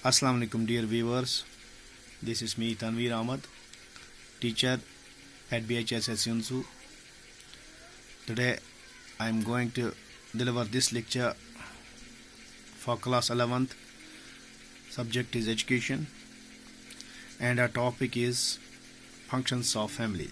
Assalamu alaikum dear viewers, this is me Tanveer Ahmad, teacher at BHSS Yunsu. Today I am going to deliver this lecture for class 11th. Subject is education and our topic is functions of family.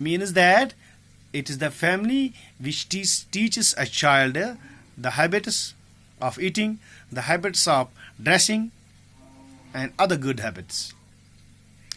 Means that it is the family which teaches a child the habits of eating, the habits of dressing and other good habits.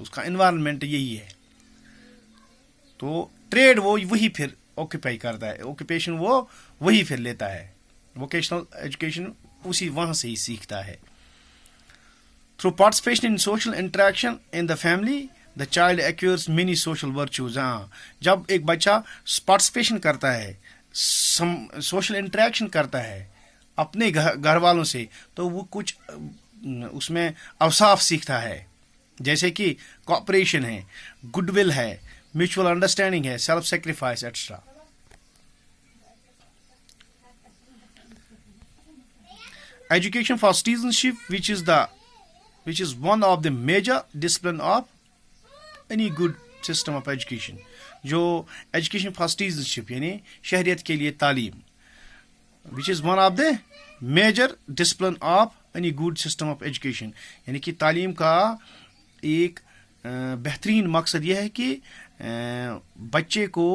اس کا environment یہی ہے. تو trade وہ وہی پھر occupy کرتا ہے, occupation وہ وہی پھر لیتا ہے, ووکیشنل ایجوکیشن اسی وہاں سے ہی سیکھتا ہے. Through participation in social interaction in the family the child acquires many social virtues. ہاں, جب ایک بچہ پارٹیسپیشن کرتا ہے, سوشل انٹریکشن کرتا ہے اپنے گھر والوں سے, تو وہ کچھ اس میں اوصاف سیکھتا ہے, جیسے کہ کوآپریشن ہے, گڈ ول ہے, میوچل انڈرسٹینڈنگ ہے, self sacrifice etcetera. Education for citizenship which is one of the major discipline of any good system of education. جو ایجوکیشن فار سٹیزنشپ یعنی شہریت کے لیے تعلیم, which is one of the major discipline of any good system of education, یعنی کہ تعلیم کا ایک بہترین مقصد یہ ہے کہ بچے کو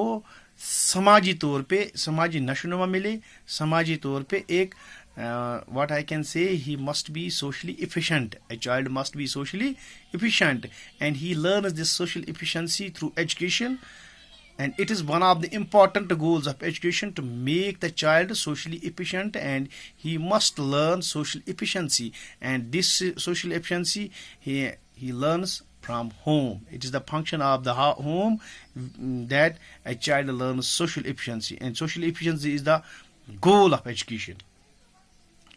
سماجی طور پہ سماجی نشوونما ملے, سماجی طور پہ ایک what I can say, he must be socially efficient. A child must be socially efficient, and he learns this social efficiency through education, and it is one of the important goals of education to make the child socially efficient, and he must learn social efficiency, and this social efficiency he learns from home. It is the function of the home that a child learns social efficiency, and social efficiency is the goal of education.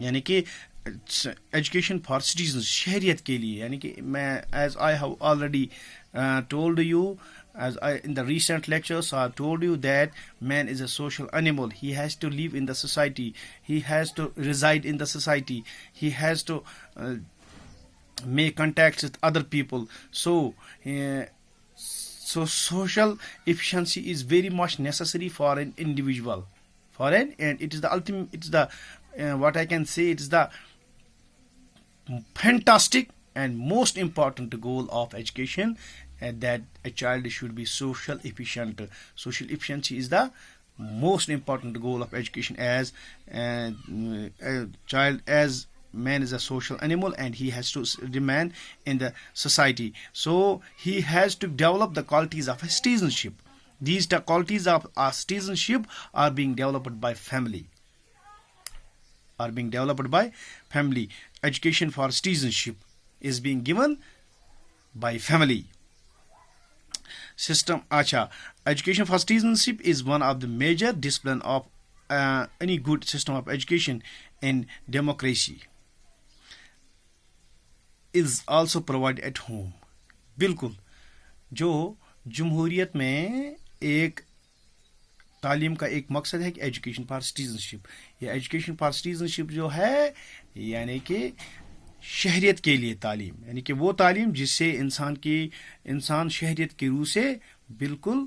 یعنی کہ education for citizens شہریت کے لیے, یعنی کہ میں as I have already told you as in the recent lectures I have told you that man is a social animal. He has to live in the society, he has to reside in the society, he has to make contacts with other people. So social efficiency is very much necessary for an individual, and it is the ultimate, it is the what I can say, it is the fantastic and most important goal of education, that a child should be social efficient. Social efficiency is the most important goal of education, as a child, as man is a social animal and he has to remain in the society. So he has to develop the qualities of a citizenship. These qualities of citizenship are being developed by family. Education for citizenship is being given by family system. Education for citizenship is one of the major discipline of any good system of education in democracy. Is also provided at home. بالکل, جو جمہوریت میں ایک تعلیم کا ایک مقصد ہے کہ ایجوکیشن فار سٹیزنشپ. یہ ایجوکیشن فار سٹیزنشپ جو ہے یعنی کہ شہریت کے لیے تعلیم, یعنی کہ وہ تعلیم جس سے انسان شہریت کی روح سے بالکل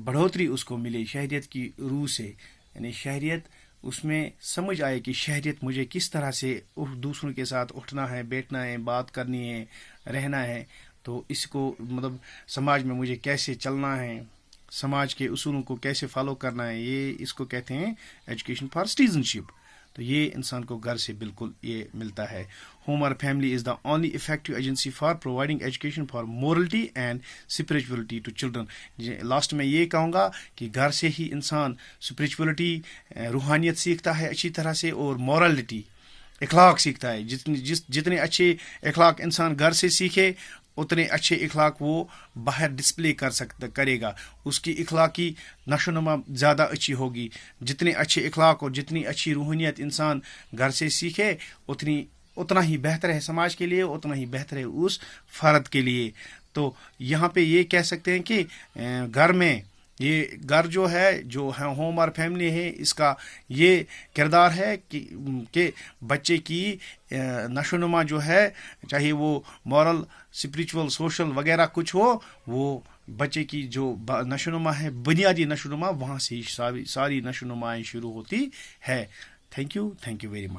بڑھوتری اس کو ملے, شہریت کی روح سے, یعنی شہریت اس میں سمجھ آئے کہ شہریت مجھے کس طرح سے دوسروں کے ساتھ اٹھنا ہے, بیٹھنا ہے, بات کرنی ہے, رہنا ہے, تو اس کو مطلب سماج میں مجھے کیسے چلنا ہے, سماج کے اصولوں کو کیسے فالو کرنا ہے, یہ اس کو کہتے ہیں ایجوکیشن فار سٹیزنشپ. تو یہ انسان کو گھر سے بالکل یہ ملتا ہے. ہوم اور family is the only effective agency for providing education for morality and spirituality to children. Last میں یہ کہوں گا کہ گھر سے ہی انسان اسپرچولیٹی, روحانیت سیکھتا ہے اچھی طرح سے, اور مورالٹی, اخلاق سیکھتا ہے. جتنے اچھے اخلاق انسان گھر سے سیکھے اتنے اچھے اخلاق وہ باہر ڈسپلے کرے گا. اس کی اخلاقی نشو و نما زیادہ اچھی ہوگی. جتنے اچھے اخلاق اور جتنی اچھی روحانیت انسان گھر سے سیکھے اتنا ہی بہتر ہے سماج کے لیے, اتنا ہی بہتر ہے اس فرد کے لیے. تو یہاں پہ یہ کہہ سکتے ہیں کہ گھر میں یہ گھر جو ہے ہوم اور فیملی ہے, اس کا یہ کردار ہے کہ بچے کی نشو و نما جو ہے, چاہے وہ مورل, اسپریچول, سوشل وغیرہ کچھ ہو, وہ بچے کی جو نشو و نما ہے, بنیادی نشو و نما, وہاں سے ہی ساری نشو و نمائیں شروع ہوتی ہے. Thank you very much.